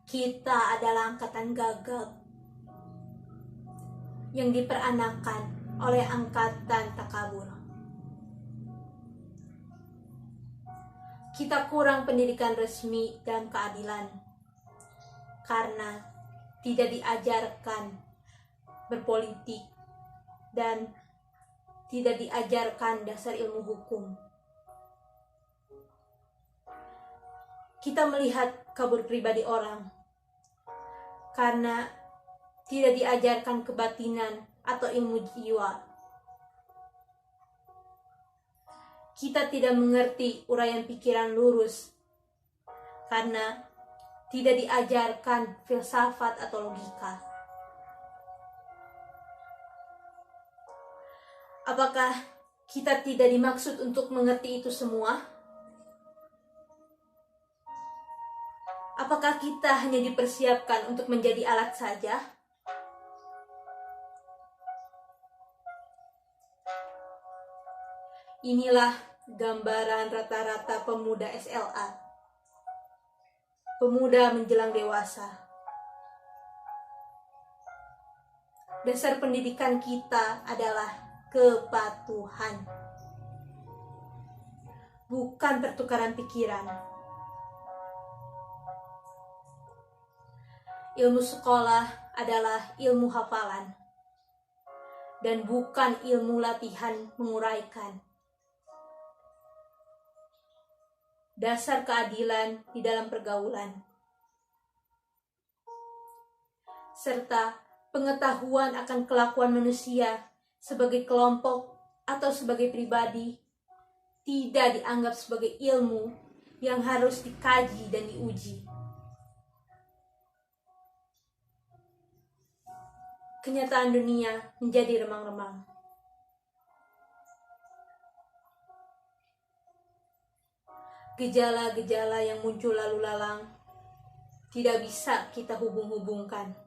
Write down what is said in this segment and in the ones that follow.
Kita adalah angkatan gagal yang diperanakan oleh angkatan takabur. Kita kurang pendidikan resmi dan keadilan karena tidak diajarkan berpolitik dan tidak diajarkan dasar ilmu hukum. Kita melihat kabur pribadi orang karena tidak diajarkan kebatinan atau ilmu jiwa. Kita tidak mengerti uraian pikiran lurus karena tidak diajarkan filsafat atau logika. Apakah kita tidak dimaksud untuk mengerti itu semua? Apakah kita hanya dipersiapkan untuk menjadi alat saja? Inilah gambaran rata-rata pemuda SLA. Pemuda menjelang dewasa. Dasar pendidikan kita adalah kepatuhan, bukan pertukaran pikiran. Ilmu sekolah adalah ilmu hafalan dan bukan ilmu latihan menguraikan. Dasar keadilan di dalam pergaulan, serta pengetahuan akan kelakuan manusia sebagai kelompok atau sebagai pribadi tidak dianggap sebagai ilmu yang harus dikaji dan diuji. Kenyataan dunia menjadi remang-remang. Gejala-gejala yang muncul lalu lalang tidak bisa kita hubung-hubungkan.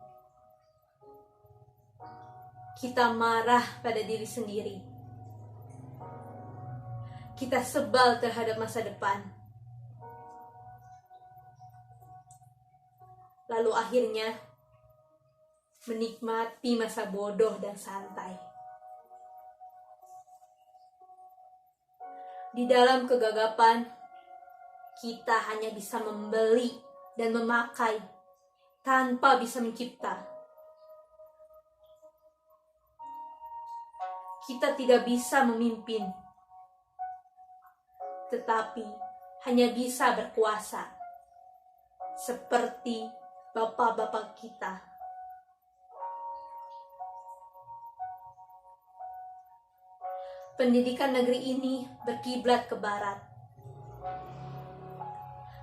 Kita marah pada diri sendiri. Kita sebal terhadap masa depan. Lalu akhirnya menikmati masa bodoh dan santai. Di dalam kegagapan, kita hanya bisa membeli dan memakai tanpa bisa mencipta. Kita tidak bisa memimpin, tetapi hanya bisa berkuasa, seperti bapak-bapak kita. Pendidikan negeri ini berkiblat ke barat.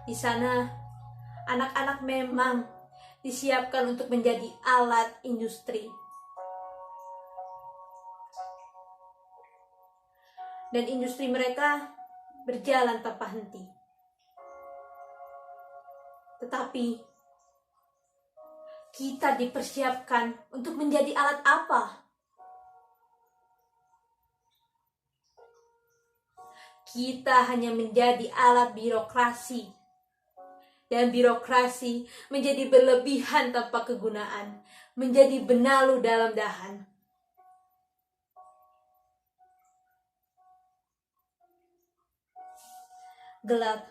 Di sana, anak-anak memang disiapkan untuk menjadi alat industri. Dan industri mereka berjalan tanpa henti. Tetapi, kita dipersiapkan untuk menjadi alat apa? Kita hanya menjadi alat birokrasi. Dan birokrasi menjadi berlebihan tanpa kegunaan, menjadi benalu dalam dahan. Gelap.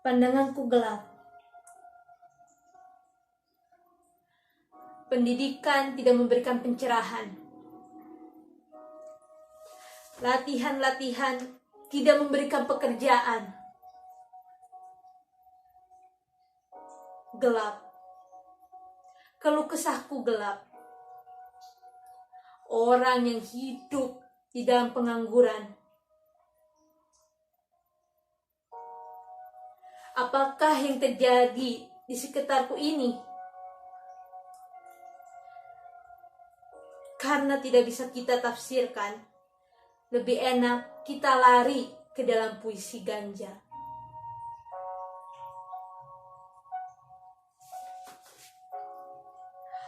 Pandanganku gelap. Pendidikan tidak memberikan pencerahan. Latihan-latihan tidak memberikan pekerjaan. Gelap. Keluh kesahku gelap. Orang yang hidup di dalam pengangguran. Apakah yang terjadi di sekitarku ini? Karena tidak bisa kita tafsirkan, lebih enak kita lari ke dalam puisi ganja.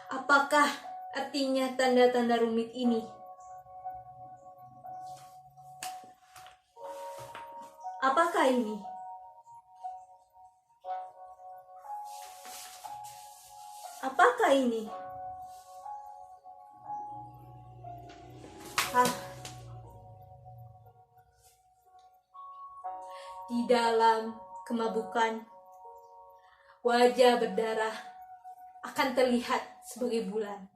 Apakah artinya tanda-tanda rumit ini? Apakah ini? ini? Di dalam kemabukan, wajah berdarah akan terlihat sebagai bulan.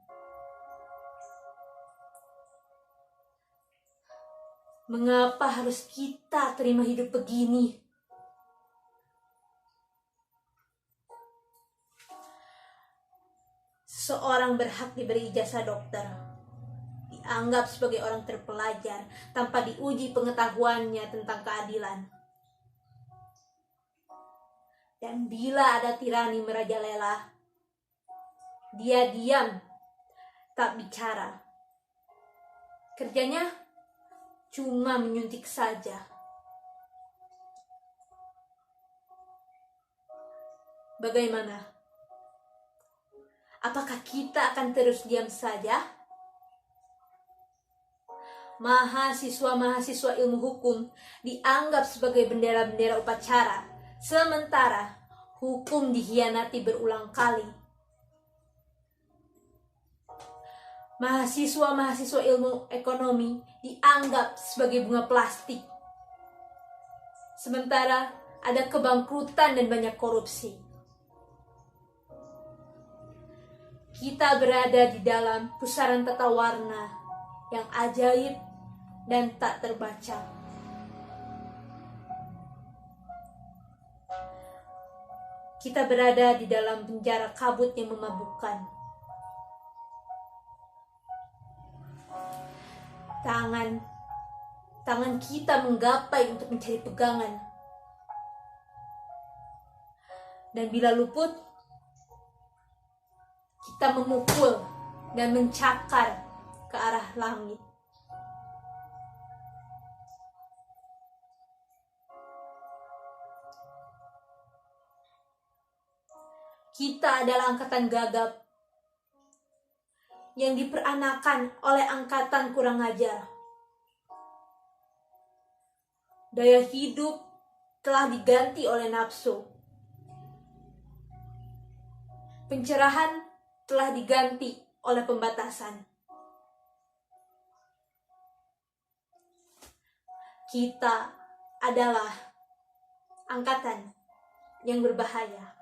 Mengapa harus kita terima hidup begini? Seseorang berhak diberi ijazah dokter, dianggap sebagai orang terpelajar tanpa diuji pengetahuannya tentang keadilan. Dan bila ada tirani merajalela, dia diam, tak bicara. Kerjanya cuma menyuntik saja. Bagaimana? Apakah kita akan terus diam saja? Mahasiswa-mahasiswa ilmu hukum dianggap sebagai bendera-bendera upacara, sementara hukum dikhianati berulang kali. Mahasiswa-mahasiswa ilmu ekonomi dianggap sebagai bunga plastik, sementara ada kebangkrutan dan banyak korupsi. Kita berada di dalam pusaran tata warna yang ajaib dan tak terbaca. Kita berada di dalam penjara kabut yang memabukkan. Tangan kita menggapai untuk mencari pegangan. Dan bila luput, kita memukul dan mencakar ke arah langit. Kita adalah angkatan gagap yang diperanakan oleh angkatan kurang ajar. Daya hidup telah diganti oleh nafsu. Pencerahan telah diganti oleh pembatasan. Kita adalah angkatan yang berbahaya.